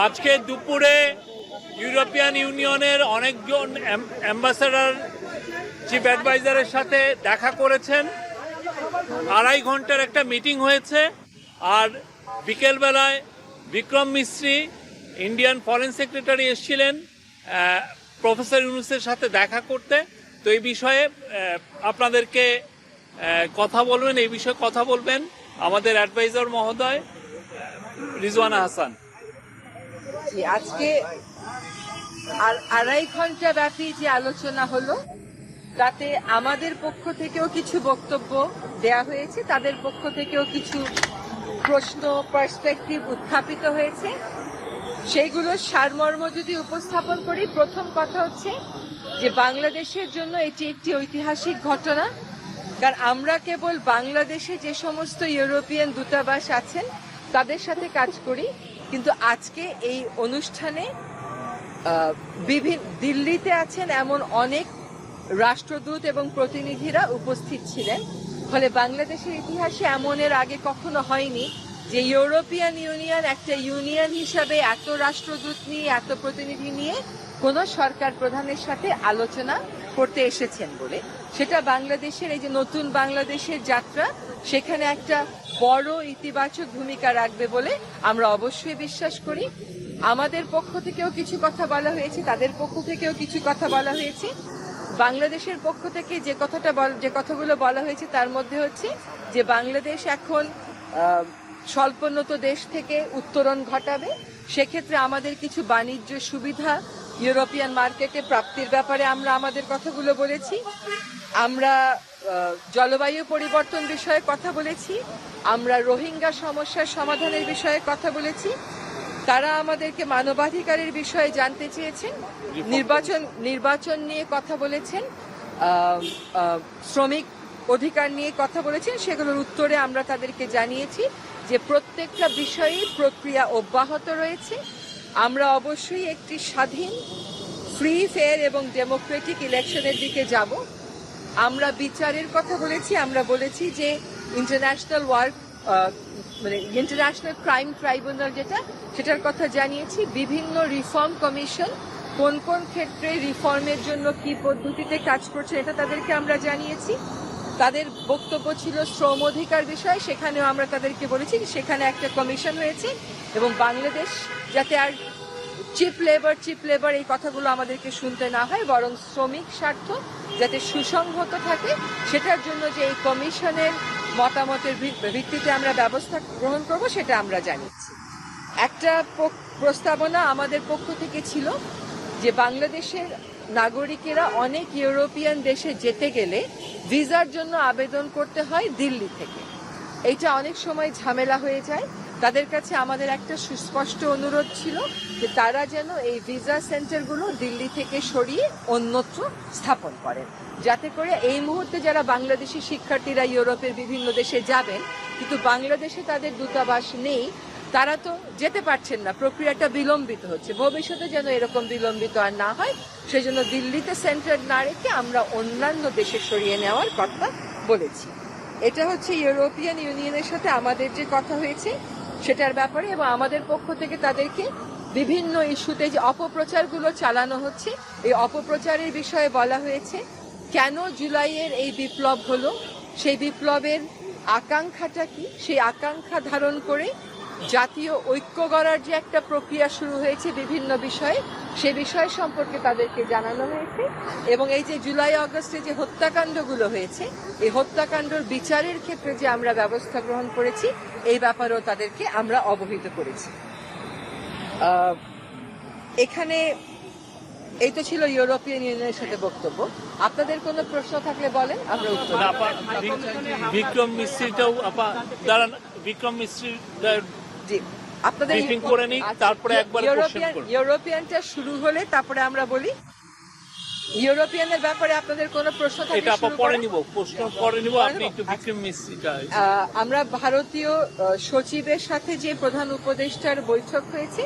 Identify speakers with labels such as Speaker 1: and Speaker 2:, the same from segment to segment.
Speaker 1: আজকে দুপুরে ইউরোপিয়ান ইউনিয়নের অনেকজন অ্যাম্বাসেডর চিফ অ্যাডভাইজারের সাথে দেখা করেছেন। 2.5 ঘন্টার একটা মিটিং হয়েছে। আর বিকেলবেলায় বিক্রম মিস্ত্রি ইন্ডিয়ান ফরেন সেক্রেটারি এসেছিলেন প্রফেসর ইউনুসের সাথে দেখা করতে। তো এই বিষয়ে আপনাদেরকে কথা বলবেন, এই বিষয়ে কথা বলবেন আমাদের অ্যাডভাইজার মহোদয় রিজওয়ানা হাসান।
Speaker 2: আজকে 2.5 ঘন্টা ব্যাপী যে আলোচনা হলো তাতে আমাদের পক্ষ থেকেও কিছু বক্তব্য দেয়া হয়েছে, তাদের পক্ষ থেকেও কিছু প্রশ্ন পার্সপেক্টিভ উত্থাপিত হয়েছে। সেইগুলোর সারমর্ম যদি উপস্থাপন করি, প্রথম কথা হচ্ছে যে বাংলাদেশের জন্য এটি একটি ঐতিহাসিক ঘটনা। কারণ আমরা কেবল বাংলাদেশে যে সমস্ত ইউরোপিয়ান দূতাবাস আছেন তাদের সাথে কাজ করি, কিন্তু আজকে এই অনুষ্ঠানে দিল্লিতে আছেন এমন অনেক রাষ্ট্রদূত এবং প্রতিনিধিরা উপস্থিত ছিলেন। ফলে বাংলাদেশের ইতিহাসে এমন এর আগে কখনো হয়নি যে ইউরোপিয়ান ইউনিয়ন একটা ইউনিয়ন হিসাবে এত রাষ্ট্রদূত নিয়ে, এত প্রতিনিধি নিয়ে কোন সরকার প্রধানের সাথে আলোচনা করতে এসেছেন বলে। সেটা বাংলাদেশের এই যে নতুন বাংলাদেশের যাত্রা, সেখানে একটা বড় ইতিবাচক ভূমিকা রাখবে বলে আমরা অবশ্যই বিশ্বাস করি। আমাদের পক্ষ থেকেও কিছু কথা বলা হয়েছে, তাদের পক্ষ থেকেও কিছু কথা বলা হয়েছে। বাংলাদেশের পক্ষ থেকে যে কথাগুলো বলা হয়েছে তার মধ্যে হচ্ছে যে বাংলাদেশ এখন স্বল্পোন্নত দেশ থেকে উত্তরণ ঘটাবে। সেক্ষেত্রে আমাদের কিছু বাণিজ্য সুবিধা ইউরোপিয়ান মার্কেটে প্রাপ্তির ব্যাপারে আমরা আমাদের কথাগুলো বলেছি। আমরা জলবায়ু পরিবর্তন বিষয়ে কথা বলেছি। আমরা রোহিঙ্গা সমস্যার সমাধানের বিষয়ে কথা বলেছি। তারা আমাদেরকে মানবাধিকারের বিষয়ে জানতে চেয়েছেন, নির্বাচন নিয়ে কথা বলেছেন, শ্রমিক অধিকার নিয়ে কথা বলেছেন। সেগুলোর উত্তরে আমরা তাদেরকে জানিয়েছি যে প্রত্যেকটা বিষয়েই প্রক্রিয়া অব্যাহত রয়েছে। আমরা অবশ্যই একটি স্বাধীন, ফ্রি, ফেয়ার এবং ডেমোক্রেটিক ইলেকশনের দিকে যাব। আমরা বিচারের কথা বলেছি। আমরা বলেছি যে ইন্টারন্যাশনাল ক্রাইম ট্রাইব্যুনাল সেটার কথা জানিয়েছি। বিভিন্ন রিফর্ম কমিশন কোন কোন ক্ষেত্রে রিফর্মের জন্য কি পদ্ধতিতে কাজ করছে এটা তাদেরকে আমরা জানিয়েছি। তাদের বক্তব্য ছিল শ্রম অধিকার বিষয়ে, সেখানেও আমরা তাদেরকে বলেছি যে সেখানে একটা কমিশন হয়েছে এবং বাংলাদেশ যাতে আর চিপ লেবার এই কথাগুলো আমাদেরকে শুনতে না হয়, বরং শ্রমিক স্বার্থ যাতে সুসংহত থাকে সেটার জন্য যে এই কমিশনের মতামতের ভিত্তিতে আমরা ব্যবস্থা গ্রহণ করব সেটা আমরা জানিয়েছি। একটা প্রস্তাবনা আমাদের পক্ষ থেকে ছিল যে বাংলাদেশের নাগরিকেরা অনেক ইউরোপিয়ান দেশে যেতে গেলে ভিসার জন্য আবেদন করতে হয় দিল্লি থেকে। এইটা অনেক সময় ঝামেলা হয়ে যায়। তাদের কাছে আমাদের একটা সুস্পষ্ট অনুরোধ ছিল যে তারা যেন এই ভিসা সেন্টারগুলো দিল্লি থেকে সরিয়ে অন্যত্র স্থাপন করেন, যাতে করে এই মুহূর্তে যারা বাংলাদেশি শিক্ষার্থীরা ইউরোপের বিভিন্ন দেশে যাবেন কিন্তু বাংলাদেশে তাদের দূতাবাস নেই, তারা তো যেতে পারছেন না, প্রক্রিয়াটা বিলম্বিত হচ্ছে। ভবিষ্যতে যেন এরকম বিলম্বিত আর না হয় সেজন্য দিল্লিতে সেন্টার না রেখে আমরা অন্যান্য দেশে সরিয়ে নেওয়ার কথা বলেছি। এটা হচ্ছে ইউরোপিয়ান ইউনিয়নের সাথে আমাদের যে কথা হয়েছে সেটার ব্যাপারে। এবং আমাদের পক্ষ থেকে তাদেরকে বিভিন্ন ইস্যুতে যে অপপ্রচারগুলো চালানো হচ্ছে এই অপপ্রচারের বিষয়ে বলা হয়েছে। কেন জুলাইয়ের এই বিপ্লব হলো, সেই বিপ্লবের আকাঙ্ক্ষাটা কি, সেই আকাঙ্ক্ষা ধারণ করে জাতীয় ঐক্য গড়ার যে একটা প্রক্রিয়া শুরু হয়েছে বিভিন্ন বিষয়ে, সে বিষয় সম্পর্কে তাদেরকে জানানো হয়েছে। এবং এই যে জুলাই আগস্টে যে হত্যাকাণ্ডগুলো হয়েছে এই হত্যাকাণ্ডের বিচারের ক্ষেত্রে যে আমরা ব্যবস্থা গ্রহণ করেছি এই ব্যাপারেও তাদেরকে আমরা অবহিত করেছি। এখানে এই তো ছিল ইউরোপিয়ান ইউনিয়নের সাথে বক্তব্য। আপনাদের কোনো প্রশ্ন থাকলে বলেন, আমরা উত্তর।
Speaker 1: বিক্রম মিস্ত্রিটাও বিক্রম মিস্ত্রি
Speaker 2: জি, আপনাদের
Speaker 1: তারপরে একবার
Speaker 2: ইউরোপিয়ানটা শুরু হলে তারপরে আমরা বলি। ইউরোপিয়ানের ব্যাপারে আপনাদের কোনো প্রশ্ন থাকলে আমরা ভারতীয় সচিবের সাথে যে প্রধান উপদেষ্টার বৈঠক হয়েছে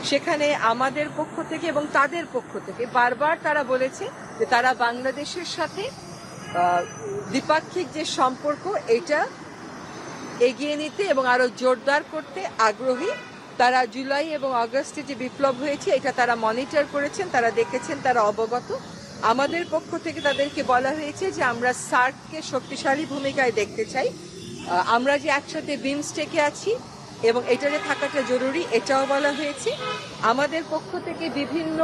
Speaker 2: সেখানে আমাদের পক্ষ থেকে এবং তাদের পক্ষ থেকে বারবার তারা বলেছে যে তারা বাংলাদেশের সাথে দ্বিপাক্ষিক যে সম্পর্ক এটা এগিয়ে নিতে এবং আরো জোরদার করতে আগ্রহী। তারা জুলাই এবং আগস্টে যে বিপ্লব হয়েছে এটা তারা মনিটর করেছেন, তারা দেখেছেন, তারা অবগত। আমাদের পক্ষ থেকে তাদেরকে বলা হয়েছে যে আমরা সার্ককে শক্তিশালী ভূমিকায় দেখতে চাই। আমরা যে একসাথে বিমস্টেকে আছি এবং এটা যে থাকাটা জরুরি এটাও বলা হয়েছে। আমাদের পক্ষ থেকে বিভিন্ন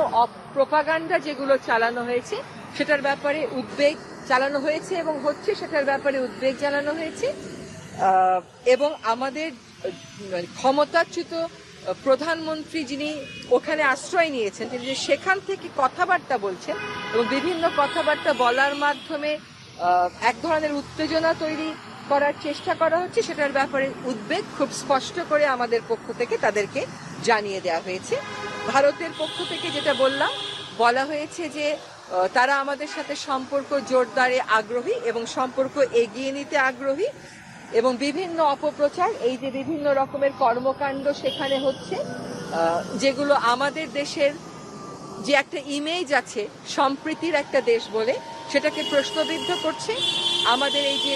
Speaker 2: প্রোপাগান্ডা যেগুলো চালানো হয়েছে সেটার ব্যাপারে উদ্বেগ চালানো হয়েছে এবং হচ্ছে, সেটার ব্যাপারে উদ্বেগ জানানো হয়েছে। এবং আমাদের ক্ষমতাচ্যুত প্রধানমন্ত্রী যিনি ওখানে আশ্রয় নিয়েছেন, তিনি যে সেখান থেকে কথাবার্তা বলছেন এবং বিভিন্ন কথাবার্তা বলার মাধ্যমে এক ধরনের উত্তেজনা তৈরি করার চেষ্টা করা হচ্ছে, সেটার ব্যাপারে উদ্বেগ খুব স্পষ্ট করে আমাদের পক্ষ থেকে তাদেরকে জানিয়ে দেওয়া হয়েছে। ভারতের পক্ষ থেকে যেটা বলা হয়েছে যে তারা আমাদের সাথে সম্পর্ক জোরদারে আগ্রহী এবং সম্পর্ক এগিয়ে নিতে আগ্রহী এবং বিভিন্ন অপপ্রচার, এই যে বিভিন্ন রকমের কর্মকাণ্ড সেখানে হচ্ছে, যেগুলো আমাদের দেশের যে একটা ইমেজ আছে সম্প্রীতির একটা দেশ বলে সেটাকে প্রশ্নবিদ্ধ করছে। আমাদের এই যে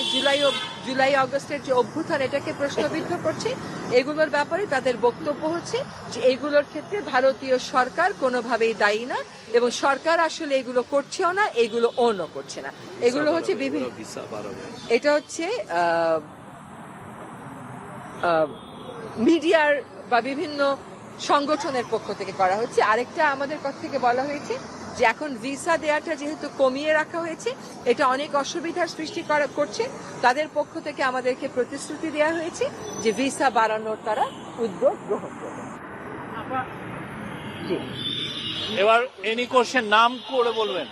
Speaker 2: জুলাই আগস্টের যে অভ্যুত্থান এটাকে প্রশ্নবিদ্ধ করছে। এগুলোর ব্যাপারে তাদের বক্তব্য হচ্ছে যে এগুলোর ক্ষেত্রে ভারতীয় সরকার কোনোভাবেই দায়ী না এবং সরকার আসলে এগুলো করছেও না, এগুলো ওনও করছে না। এগুলো হচ্ছে বিভিন্ন, এটা হচ্ছে মিডিয়ার বা বিভিন্ন সংগঠনের পক্ষ থেকে করা হচ্ছে। আরেকটা আমাদের পক্ষ থেকে বলা হয়েছে যে এখন ভিসা দেওয়াটা যেহেতু কমিয়ে রাখা হয়েছে এটা অনেক অসুবিধার সৃষ্টি করছে, তাদের পক্ষ থেকে আমাদেরকে প্রতিশ্রুতি দেওয়া হয়েছে যে ভিসা বাড়ানোর তারা উদ্যোগ গ্রহণ করবে।
Speaker 1: এবার এনি কোশ্চেন নাম করে বলবেন।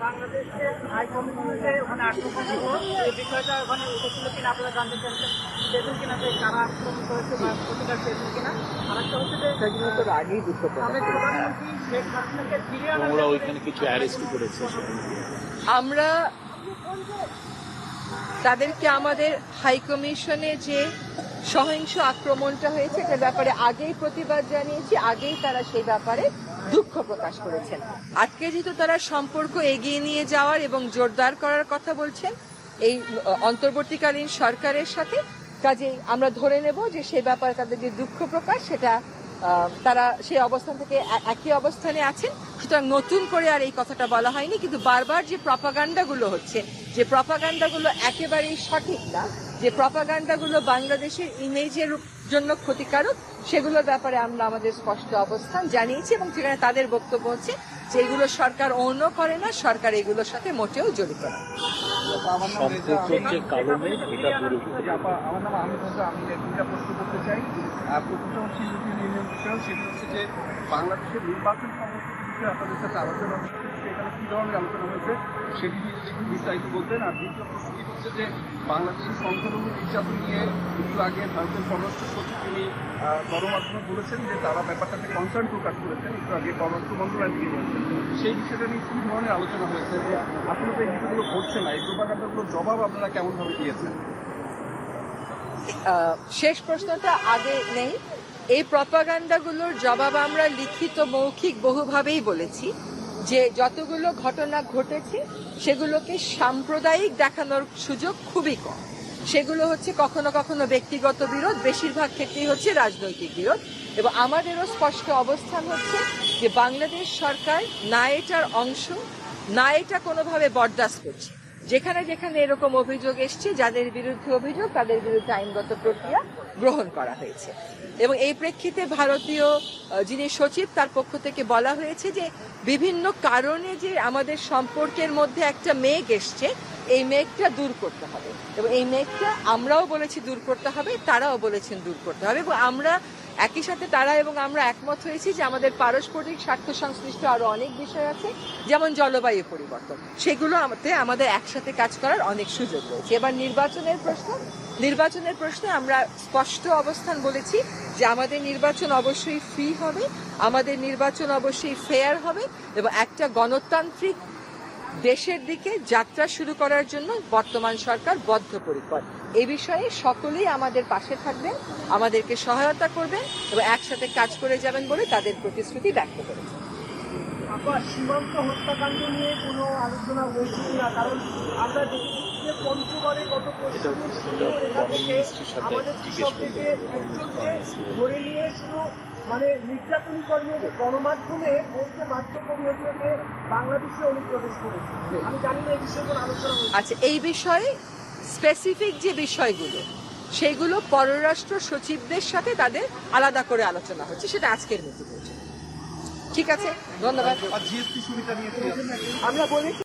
Speaker 3: বাংলাদেশের হাই কমিশনে ওখানে আক্রমণ এই বিষয়টা ওখানে উঠেছিল কিনা আপনারা জানতে চাইছেন, পেয়েছেন কিনা যে কারা আক্রমণ করেছে বা প্রতিকার পেয়েছেন কিনা। আরেকটা হচ্ছে যে
Speaker 2: সেগুলো তো আগেই দুঃখ
Speaker 3: সাবেক প্রধানমন্ত্রী শেখ হাসিনাকে ফিরিয়ে আনার
Speaker 1: ওরা ওইখানে কিছু অ্যারেস্ট করেছে,
Speaker 2: আমরা তাদেরকে আমাদের হাই কমিশনে যে সহিংস আক্রমণটা হয়েছে এটার ব্যাপারে আগেই প্রতিবাদ জানিয়েছি, আগেই তারা সেই ব্যাপারে দুঃখ প্রকাশ করেছেন। আজকে যেহেতু তারা সম্পর্ক এগিয়ে নিয়ে যাওয়ার এবং জোরদার করার কথা বলছেন এই অন্তর্বর্তীকালীন সরকারের সাথে, কাজেই আমরা ধরে নেব যে সে ব্যাপারে তাদের যে দুঃখ প্রকাশ সেটা তারা সেই অবস্থান থেকে একই অবস্থানে আছেন। সুতরাং নতুন করে আর এই কথাটা বলা হয়নি, কিন্তু বারবার যে প্রপাগান্ডাগুলো হচ্ছে, যে প্রপাগান্ডাগুলো একেবারেই সঠিক না, যে প্রপাগান্ডাগুলো বাংলাদেশের ইমেজের জন্য ক্ষতিকারক, সেগুলোর ব্যাপারে আমরা আমাদের স্পষ্ট অবস্থান জানিয়েছি এবং সেখানে তাদের বক্তব্য হচ্ছে যে এগুলো সরকার অন্য করে না, সরকার এগুলোর সাথে মোটেও জড়িত না।
Speaker 3: আমার নাম আহমেদ হোসেন। আমি দুইটা প্রশ্ন করতে চাই। প্রথমটা হচ্ছে ইউরোপিয়ান ইউনিয়ন বিষয়, সেটা হচ্ছে যে বাংলাদেশের নির্বাচন সম্পর্কিত বিষয়ে আপনাদের সাথে আলোচনা হচ্ছে, এখানে কি ধরনের আলোচনা হয়েছে সেটি নিয়ে যদি একটু বিস্তারিত বলতেন। আর দ্বিতীয় প্রশ্নটি হচ্ছে যে বাংলাদেশের সংখ্যালঘু নির্যাতন নিয়ে একটু আগে ভারতের পররাষ্ট্র সচিব তিনি গণমাধ্যমে বলেছেন যে তারা ব্যাপারটাতে কনসার্ন প্রকাশ করেছেন, একটু আগে পররাষ্ট্র মন্ত্রণালয় থেকে বলেছেন। সেই বিষয়টা নিয়ে কি ধরনের আলোচনা হয়েছে যে আসলে তো এই বিষয়গুলো ঘটছে না, এই প্রোপাগান্ডাগুলোর জবাব আপনারা কেমনভাবে দিয়েছেন?
Speaker 2: শেষ প্রশ্নটা আগে নেই। এই প্রপাগান্ডাগুলোর জবাব আমরা লিখিত মৌখিক বহুভাবেই বলেছি যে যতগুলো ঘটনা ঘটেছে সেগুলোকে সাম্প্রদায়িক দেখানোর সুযোগ খুবই কম। সেগুলো হচ্ছে কখনো কখনো ব্যক্তিগত বিরোধ, বেশিরভাগ ক্ষেত্রেই হচ্ছে রাজনৈতিক বিরোধ। এবং আমাদেরও স্পষ্ট অবস্থান হচ্ছে যে বাংলাদেশ সরকার না এটার অংশ, না এটা কোনোভাবে বরদাস্ত করছে। যেখানে যেখানে এরকম অভিযোগ এসছে, যাদের বিরুদ্ধে অভিযোগ তাদের বিরুদ্ধে আইনগত প্রক্রিয়া গ্রহণ করা হয়েছে। এবং এই প্রেক্ষিতে ভারতীয় যিনি সচিব তার পক্ষ থেকে বলা হয়েছে যে বিভিন্ন কারণে যে আমাদের সম্পর্কের মধ্যে একটা মেঘ এসছে, এই মেঘটা দূর করতে হবে এবং এই মেঘটা আমরাও বলেছি দূর করতে হবে, তারাও বলেছেন দূর করতে হবে। এবং আমরা একই সাথে তারা এবং আমরা একমত হয়েছি যে আমাদের পারস্পরিক স্বার্থ সংশ্লিষ্ট আরো অনেক বিষয় আছে, যেমন জলবায়ু পরিবর্তন, সেগুলো আমাদের একসাথে কাজ করার অনেক সুযোগ রয়েছে। এবার নির্বাচনের প্রশ্নে আমরা স্পষ্ট অবস্থান বলেছি যে আমাদের নির্বাচন অবশ্যই ফ্রি হবে, আমাদের নির্বাচন অবশ্যই ফেয়ার হবে এবং একটা গণতান্ত্রিক দেশের দিকে যাত্রা শুরু করার জন্য বর্তমান সরকার বদ্ধপরিকর। এই বিষয়ে সকলেই আমাদের পাশে থাকবেন, আমাদেরকে সহায়তা করবেন এবং একসাথে কাজ করে যাবেন বলে তাদের প্রতিশ্রুতি ব্যক্ত করেছেন।
Speaker 3: সীমান্ত হত্যাকাণ্ড নিয়ে কোনো আলোচনা হয়েছিল না, কারণ আমরা দেখেছি
Speaker 4: যে পঞ্চগড়ে গত আমাদের কৃষকদেরকে একজনকে ধরে নিয়ে শুধু মানে নির্যাতন কর্মী গণমাধ্যমে বলতে বাধ্য করিয়েছে যে বাংলাদেশে অনুপ্রবেশ করেছে। আমি জানি না এই বিষয়ে কোনো আলোচনা হয়েছে।
Speaker 2: আচ্ছা, এই বিষয়ে স্পেসিফিক যে বিষয়গুলো সেগুলো পররাষ্ট্র সচিবদের সাথে তাদের আলাদা করে আলোচনা হচ্ছে, সেটা আজকের মিটিং হচ্ছে। ঠিক আছে, ধন্যবাদ।
Speaker 3: আর জিএসটি সুবিধা নিয়ে
Speaker 2: আমরা বলেছি